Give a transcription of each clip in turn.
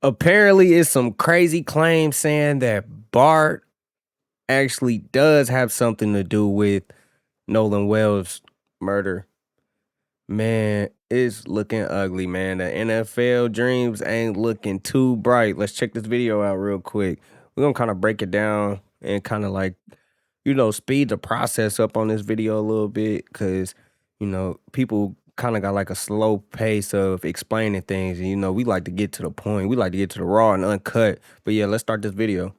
Apparently, it's some crazy claim saying that Bart actually does have something to do with Nolan Wells' murder. Man, it's looking ugly, man. The NFL dreams ain't looking too bright. Let's check this video out real quick. We're gonna kind of break it down and kind of like, speed the process up on this video a little bit because, people kind of got like a slow pace of explaining things. And, we like to get to the point. We like to get to the raw and uncut. But yeah, let's start this video.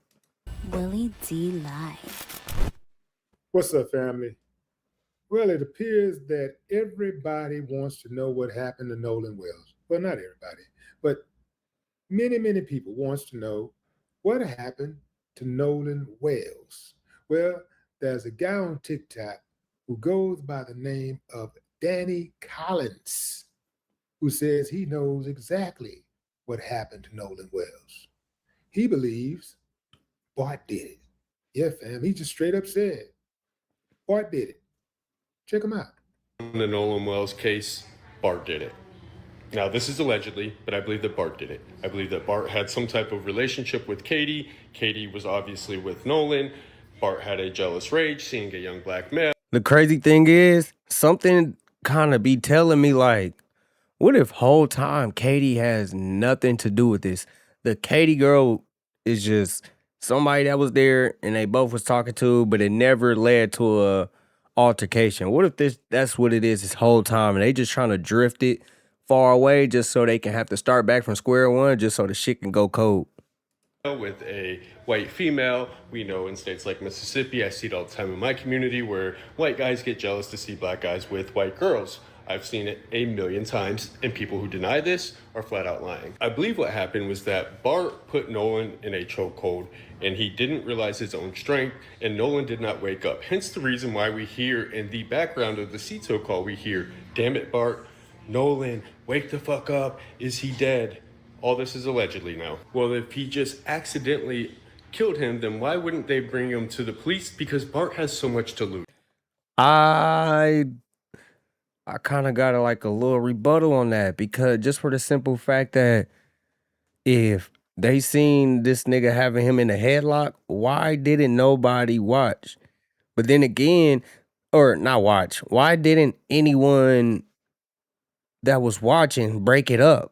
Willie D Live. What's up, family? Well, it appears that everybody wants to know what happened to Nolan Wells. Well, not everybody, but many people wants to know what happened to Nolan Wells. Well, there's a guy on TikTok who goes by the name of Danny Collins, who says he knows exactly what happened to Nolan Wells. He believes Bart did it. Yeah, fam, he just straight up said Bart did it. Check him out. In the Nolan Wells case, Bart did it. Now, this is allegedly, but I believe that Bart did it. I believe that Bart had some type of relationship with Katie. Katie was obviously with Nolan. Bart had a jealous rage seeing a young black male. The crazy thing is, something kind of be telling me like, what if whole time Katie has nothing to do with this? The Katie girl is just somebody that was there and they both was talking to, but it never led to a altercation. What if that's what it is this whole time and they just trying to drift it far away just so they can have to start back from square one just so the shit can go cold? With a white female. We know in states like Mississippi, I see it all the time in my community where white guys get jealous to see black guys with white girls. I've seen it a million times, and people who deny this are flat out lying. I believe what happened was that Bart put Nolan in a chokehold, and he didn't realize his own strength, and Nolan did not wake up. Hence the reason why we hear in the background of the CTO call, we hear, "Damn it, Bart, Nolan, wake the fuck up, is he dead?" All this is allegedly now. Well, if he just accidentally killed him, then why wouldn't they bring him to the police? Because Bart has so much to lose. I kind of got like a little rebuttal on that because just for the simple fact that if they seen this nigga having him in a headlock, why didn't nobody watch? But then again, or not watch, why didn't anyone that was watching break it up?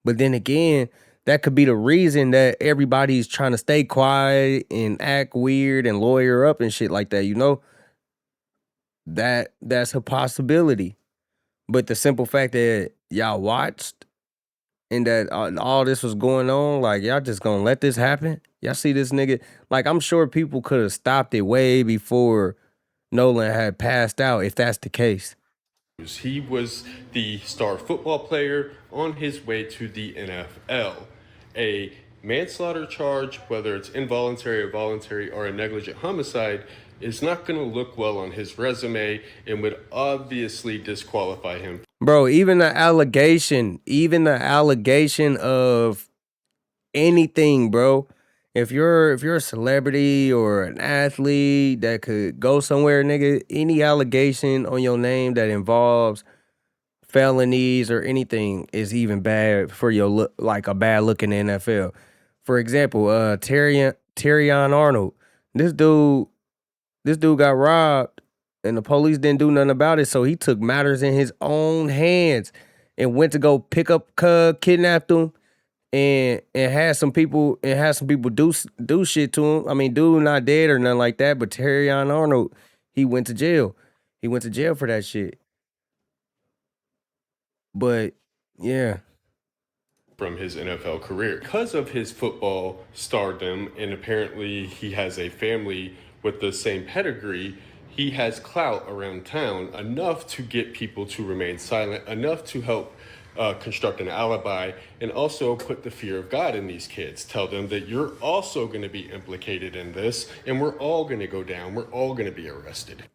But then again, that could be the reason that everybody's trying to stay quiet and act weird and lawyer up and shit like that, That's a possibility. But the simple fact that y'all watched and that all this was going on, like y'all just gonna let this happen? Y'all see this nigga? Like I'm sure people could have stopped it way before Nolan had passed out, if that's the case. He was the star football player on his way to the NFL. A manslaughter charge, whether it's involuntary or voluntary or a negligent homicide, is not going to look well on his resume and would obviously disqualify him. Bro, even the allegation of anything, bro. If you're a celebrity or an athlete that could go somewhere, nigga, any allegation on your name that involves felonies or anything is even bad for your look, like a bad look in the NFL. For example, Terrion Arnold. This dude got robbed and the police didn't do nothing about it, so he took matters in his own hands and went to go pick up kidnapped him and had some people do shit to him. I mean, dude not dead or nothing like that, but Terrion Arnold, he went to jail. He went to jail for that shit. But yeah. From his NFL career. Because of his football stardom, and apparently he has a family with the same pedigree, he has clout around town enough to get people to remain silent, enough to help construct an alibi, and also put the fear of God in these kids. Tell them that you're also going to be implicated in this, and we're all going to go down. We're all going to be arrested.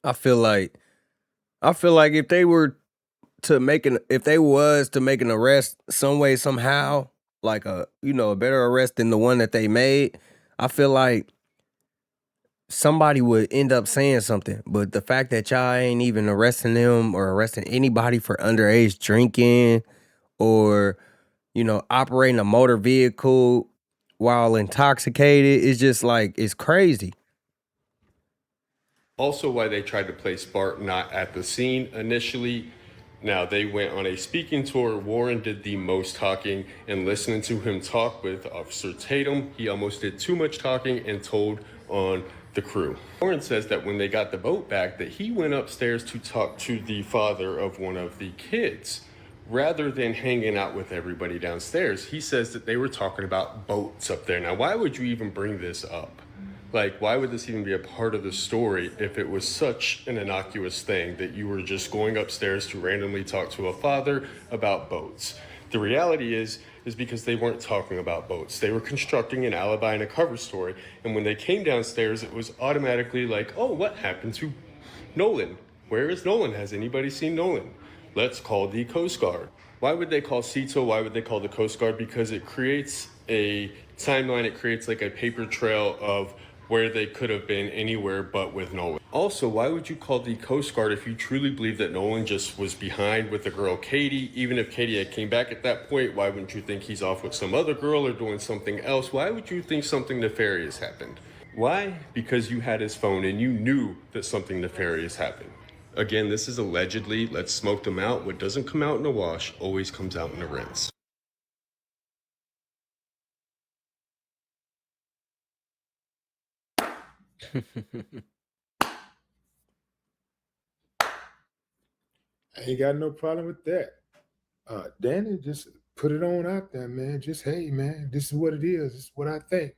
I feel like if they was to make an arrest some way, somehow, like a better arrest than the one that they made, I feel like somebody would end up saying something. But the fact that y'all ain't even arresting them or arresting anybody for underage drinking or operating a motor vehicle while intoxicated. It's just like, it's crazy. Also, why they tried to place Bart not at the scene initially. Now, they went on a speaking tour. Warren did the most talking, and listening to him talk with Officer Tatum, he almost did too much talking and told on the crew. Warren says that when they got the boat back, that he went upstairs to talk to the father of one of the kids. Rather than hanging out with everybody downstairs, he says that they were talking about boats up there. Now, why would you even bring this up? Like, why would this even be a part of the story if it was such an innocuous thing that you were just going upstairs to randomly talk to a father about boats? The reality is because they weren't talking about boats. They were constructing an alibi and a cover story. And when they came downstairs, it was automatically like, oh, what happened to Nolan? Where is Nolan? Has anybody seen Nolan? Let's call the Coast Guard. Why would they call CETO? Why would they call the Coast Guard? Because it creates a timeline. It creates like a paper trail of where they could have been anywhere but with Nolan. Also, why would you call the Coast Guard if you truly believe that Nolan just was behind with the girl Katie? Even if Katie had came back at that point, why wouldn't you think he's off with some other girl or doing something else? Why would you think something nefarious happened? Why? Because you had his phone and you knew that something nefarious happened. Again, this is allegedly. Let's smoke them out. What doesn't come out in a wash always comes out in a rinse. I ain't got no problem with that. Danny, just put it on out there, man. Just, hey, man, this is what it is. This is what I think.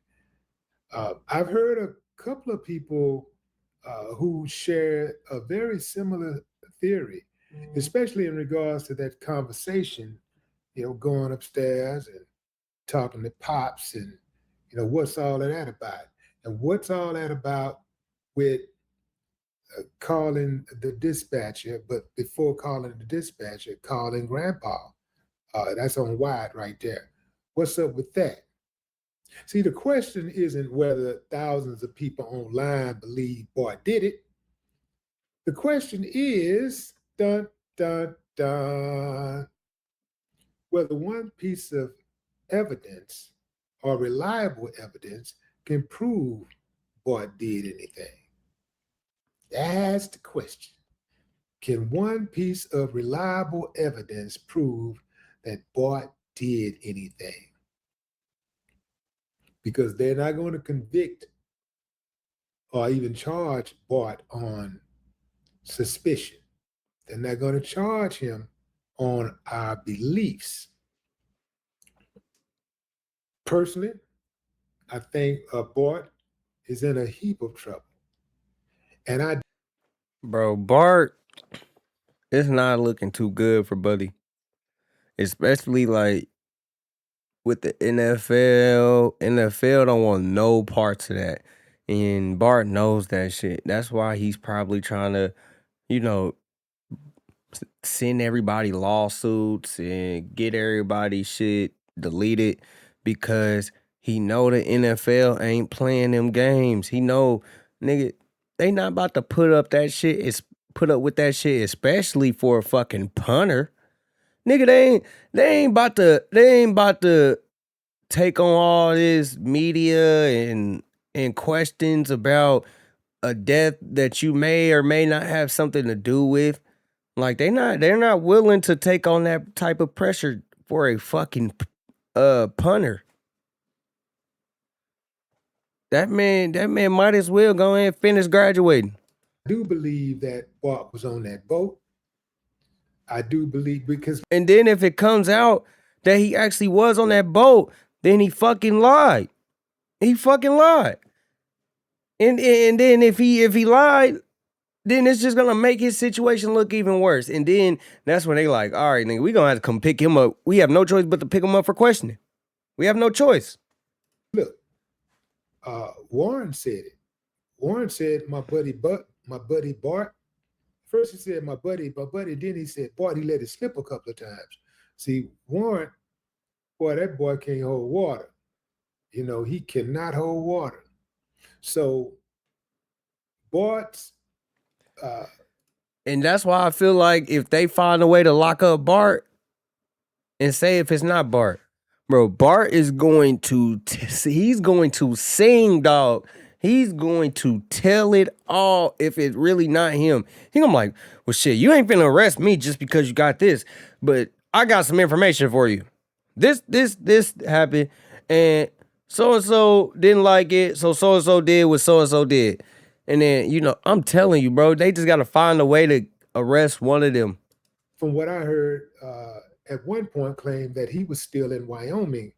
I've heard a couple of people who share a very similar theory, especially in regards to that conversation, going upstairs and talking to Pops and, what's all of that about? And what's all that about with calling the dispatcher, but before calling the dispatcher, calling Grandpa. That's on Wyatt right there. What's up with that? See, the question isn't whether thousands of people online believe Bart did it. The question is, dun, dun, dun, whether one piece of evidence or reliable evidence can prove Bart did anything. That's the question. Can one piece of reliable evidence prove that Bart did anything? Because they're not going to convict or even charge Bart on suspicion. They're not going to charge him on our beliefs. Personally, I think Bart is in a heap of trouble. And Bro, Bart, it's not looking too good for Buddy. Especially like with the NFL. NFL don't want no parts of that. And Bart knows that shit. That's why he's probably trying to, send everybody lawsuits and get everybody shit deleted, because he know the NFL ain't playing them games. He know, nigga, they not about to put up with that shit, especially for a fucking punter. Nigga, they ain't about to take on all this media and questions about a death that you may or may not have something to do with. Like, they're not willing to take on that type of pressure for a fucking punter. That man might as well go ahead and finish graduating. I do believe that Bart was on that boat. I do believe, because And then if it comes out that he actually was on that boat, then he fucking lied. He fucking lied. And then if he lied, then it's just gonna make his situation look even worse. And then that's when they like, all right, nigga, we gonna have to come pick him up. We have no choice but to pick him up for questioning. We have no choice. look, Warren said it. Warren said, my buddy Bart. First he said, my buddy, then he said, Bart, he let it slip a couple of times. See, Warren, boy, that boy can't hold water. He cannot hold water. So Bart's And that's why I feel like if they find a way to lock up Bart and say if it's not Bart, Bro, Bart is going to he's going to sing, dog. He's going to tell it all if it's really not him. He gonna be like, well, shit, you ain't finna arrest me just because you got this, but I got some information for you. This happened, and so didn't like it, so did what so did. And then, I'm telling you, bro, they just gotta find a way to arrest one of them. From what I heard, at one point claimed that he was still in Wyoming,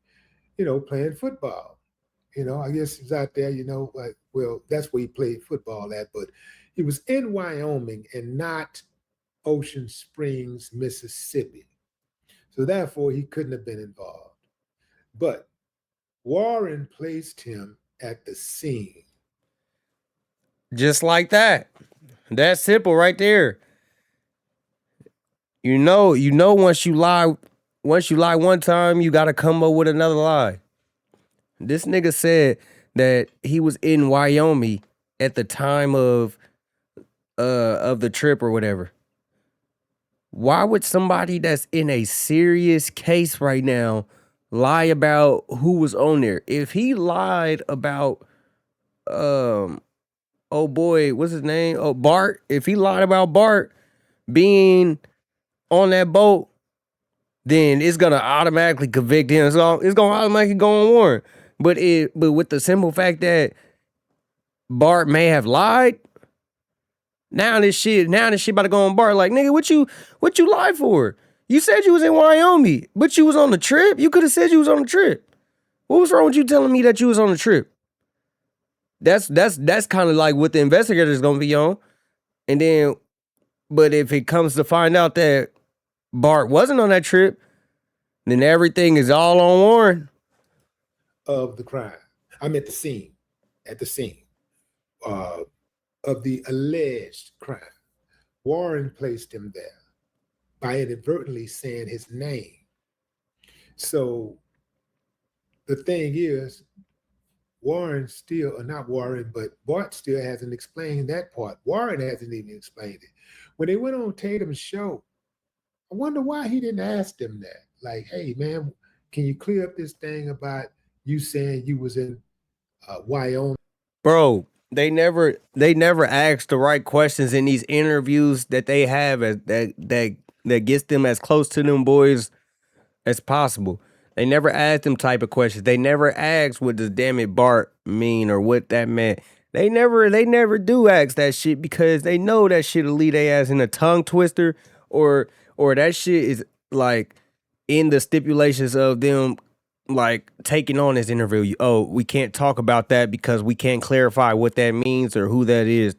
playing football. I guess he's out there, well, that's where he played football at, but he was in Wyoming and not Ocean Springs, Mississippi. So therefore, he couldn't have been involved. But Warren placed him at the scene. Just like that. That's simple right there. Once you lie one time, you gotta come up with another lie. This nigga said that he was in Wyoming at the time of the trip or whatever. Why would somebody that's in a serious case right now lie about who was on there? If he lied about oh boy, what's his name? Oh, Bart. If he lied about Bart being on that boat, then it's gonna automatically convict him. It's gonna automatically go on warrant. But with the simple fact that Bart may have lied, now this shit about to go on Bart. Like, nigga, what you lied for? You said you was in Wyoming, but you was on the trip. You could have said you was on the trip. What was wrong with you telling me that you was on the trip? That's kind of like what the investigator is gonna be on. And then, but if it comes to find out that Bart wasn't on that trip, then everything is all on Warren. Of the crime. I'm at the scene. Of the alleged crime. Warren placed him there by inadvertently saying his name. So the thing is, Bart still hasn't explained that part. Warren hasn't even explained it. When they went on Tatum's show, I wonder why he didn't ask them that. Like, hey, man, can you clear up this thing about you saying you was in Wyoming? Bro, they never ask the right questions in these interviews that they have that gets them as close to them boys as possible. They never ask them type of questions. They never ask what does dammit Bart mean or what that meant. They never do ask that shit because they know that shit'll lead their ass in a tongue twister or that shit is like in the stipulations of them like taking on this interview. Oh, we can't talk about that because we can't clarify what that means or who that is.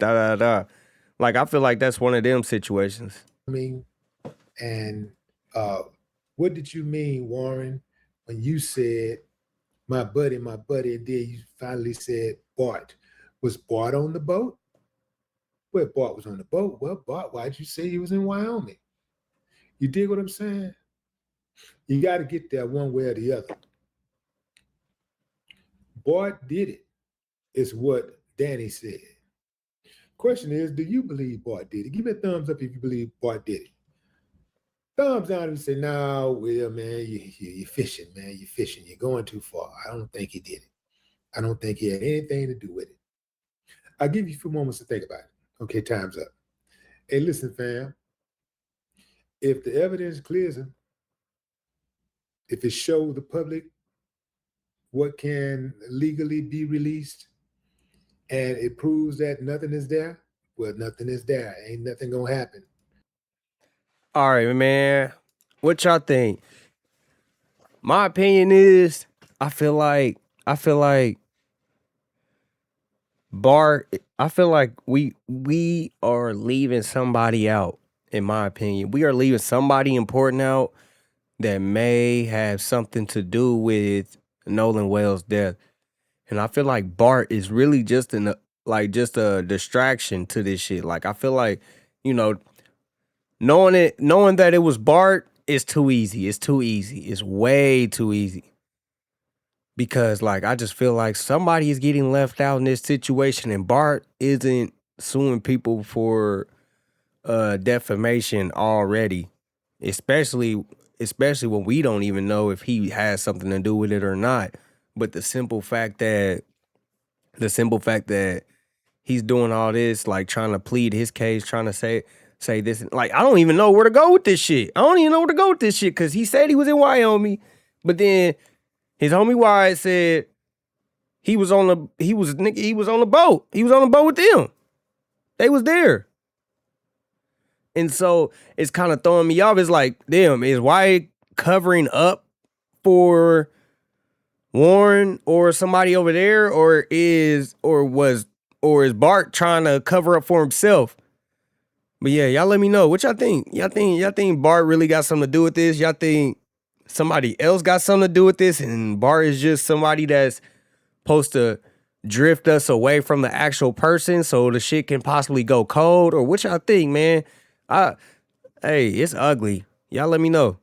Like, I feel like that's one of them situations. And what did you mean, Warren, when you said my buddy, and then you finally said Bart? Was Bart on the boat? Well, Bart was on the boat. Well, Bart, why'd you say he was in Wyoming? You dig what I'm saying? You got to get there one way or the other. Bart did it, is what Danny said. Question is, do you believe Bart did it? Give me a thumbs up if you believe Bart did it. Thumbs down if you say, no, Will, man, you're fishing, man. You're fishing. You're going too far. I don't think he did it. I don't think he had anything to do with it. I'll give you a few moments to think about it. Okay, time's up. Hey, listen, fam. If the evidence clears him, if it shows the public what can legally be released, and it proves that nothing is there, well, nothing is there. Ain't nothing gonna happen. All right, man. What y'all think? My opinion is, I feel like Bart, I feel like we are leaving somebody out, in my opinion. We are leaving somebody important out that may have something to do with Nolan Wells' death. And I feel like Bart is really just a distraction to this shit. Like, I feel like, knowing that it was Bart is too easy. It's too easy. It's way too easy. Because, like, I just feel like somebody is getting left out in this situation, and Bart isn't suing people for defamation already. Especially especially when we don't even know if he has something to do with it or not. But the simple fact that he's doing all this, like trying to plead his case, trying to say this, like I don't even know where to go with this shit. Because he said he was in Wyoming, but then his homie Wyatt said he was on the boat. He was on the boat with them. They was there. And so it's kind of throwing me off. It's like, damn, is Wyatt covering up for Warren or somebody over there, or is Bart trying to cover up for himself? But yeah, y'all let me know. What y'all think? Y'all think Bart really got something to do with this? Y'all think somebody else got something to do with this, and Bart is just somebody that's supposed to drift us away from the actual person so the shit can possibly go cold? Or what y'all think, man? Hey, it's ugly. Y'all let me know.